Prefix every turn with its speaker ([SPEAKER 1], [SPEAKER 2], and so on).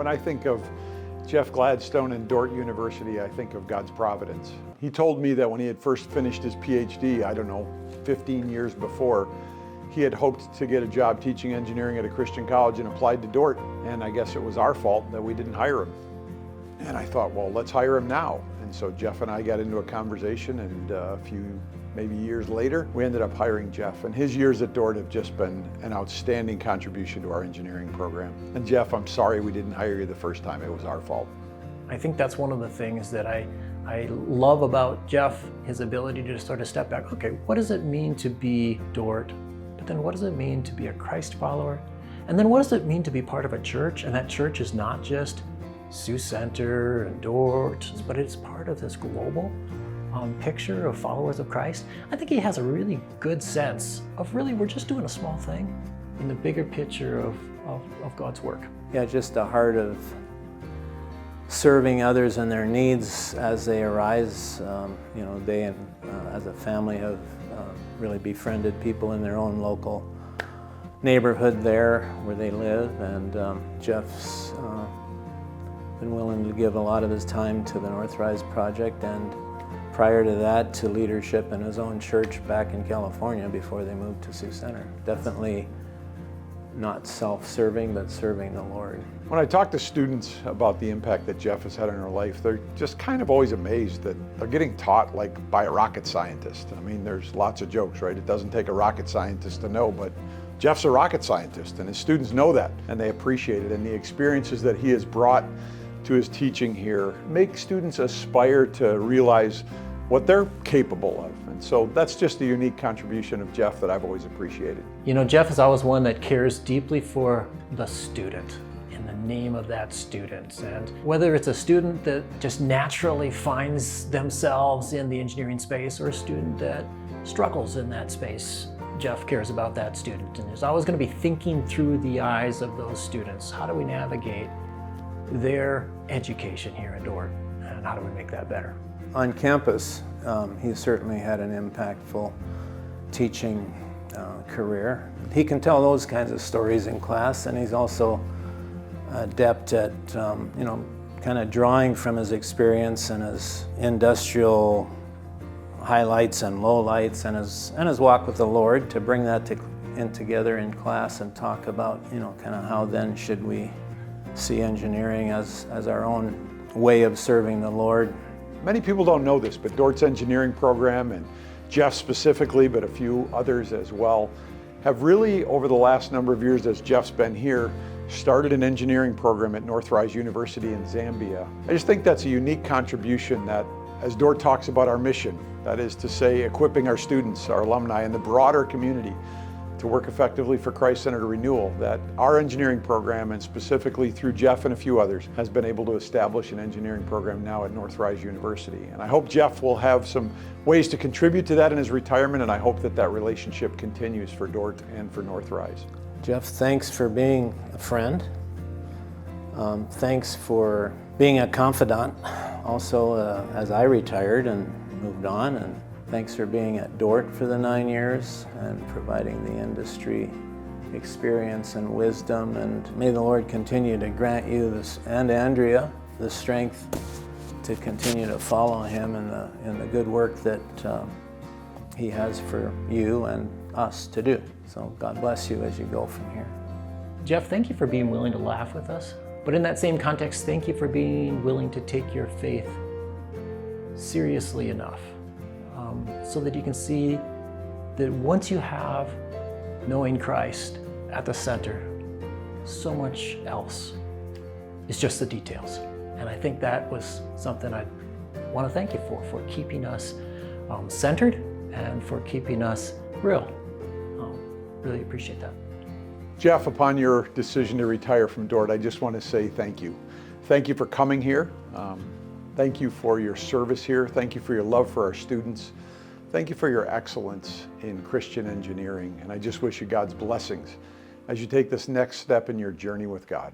[SPEAKER 1] When I think of Jeff Gladstone and Dordt University, I think of God's providence. He told me that when he had first finished his PhD, 15 years before, he had hoped to get a job teaching engineering at a Christian college and applied to Dordt. And I guess it was our fault that we didn't hire him. And I thought, well, let's hire him now. And so Jeff and I got into a conversation, and a few maybe years later, we ended up hiring Jeff. And his years at Dordt have just been an outstanding contribution to our engineering program. And Jeff, I'm sorry we didn't hire you the first time. It was our fault.
[SPEAKER 2] I think that's one of the things that I love about Jeff, his ability to sort of step back. Okay, what does it mean to be Dordt? But then what does it mean to be a Christ follower? And then what does it mean to be part of a church? And that church is not just Sioux Center and Dordt, but it's part of this global picture of followers of Christ. I think he has a really good sense of really we're just doing a small thing in the bigger picture of God's work.
[SPEAKER 3] Yeah, just a heart of serving others and their needs as they arise. They as a family have really befriended people in their own local neighborhood there where they live, and Jeff's been willing to give a lot of his time to the Northrise project, and prior to that to leadership in his own church back in California before they moved to Sioux Center. Definitely not self-serving, but serving the Lord.
[SPEAKER 1] When I talk to students about the impact that Jeff has had on their life, they're just kind of always amazed that they're getting taught like by a rocket scientist. I mean, there's lots of jokes, right? It doesn't take a rocket scientist to know, but Jeff's a rocket scientist, and his students know that, and they appreciate it. And the experiences that he has brought to his teaching here make students aspire to realize what they're capable of. And so that's just a unique contribution of Jeff that I've always appreciated.
[SPEAKER 2] You know, Jeff is always one that cares deeply for the student, in the name of that student. And whether it's a student that just naturally finds themselves in the engineering space or a student that struggles in that space, Jeff cares about that student. And is always going to be thinking through the eyes of those students. How do we navigate their education here at Dordt, and how do we make that better?
[SPEAKER 3] On campus, he certainly had an impactful teaching career. He can tell those kinds of stories in class, and he's also adept at kind of drawing from his experience and his industrial highlights and lowlights and his walk with the Lord to bring that together in class and talk about kind of how then should we see engineering as our own way of serving the Lord.
[SPEAKER 1] Many people don't know this, but Dordt's engineering program, and Jeff specifically, but a few others as well, have really, over the last number of years as Jeff's been here, started an engineering program at Northrise University in Zambia. I just think that's a unique contribution that, as Dordt talks about our mission, that is to say, equipping our students, our alumni, and the broader community to work effectively for Christ-centered renewal, that our engineering program, and specifically through Jeff and a few others, has been able to establish an engineering program now at Northrise University. And I hope Jeff will have some ways to contribute to that in his retirement, and I hope that that relationship continues for Dordt and for Northrise.
[SPEAKER 3] Jeff, thanks for being a friend. Thanks for being a confidant also as I retired and moved on, and thanks for being at Dordt for the 9 years and providing the industry experience and wisdom. And may the Lord continue to grant you and Andrea the strength to continue to follow him in the good work that he has for you and us to do. So God bless you as you go from here.
[SPEAKER 2] Jeff, thank you for being willing to laugh with us. But in that same context, thank you for being willing to take your faith seriously enough so that you can see that once you have knowing Christ at the center, so much else is just the details. And I think that was something I want to thank you for keeping us centered and for keeping us real. Really appreciate that.
[SPEAKER 1] Jeff, upon your decision to retire from Dordt, I just want to say thank you. Thank you for coming here. Thank you for your service here. Thank you for your love for our students. Thank you for your excellence in Christian engineering. And I just wish you God's blessings as you take this next step in your journey with God.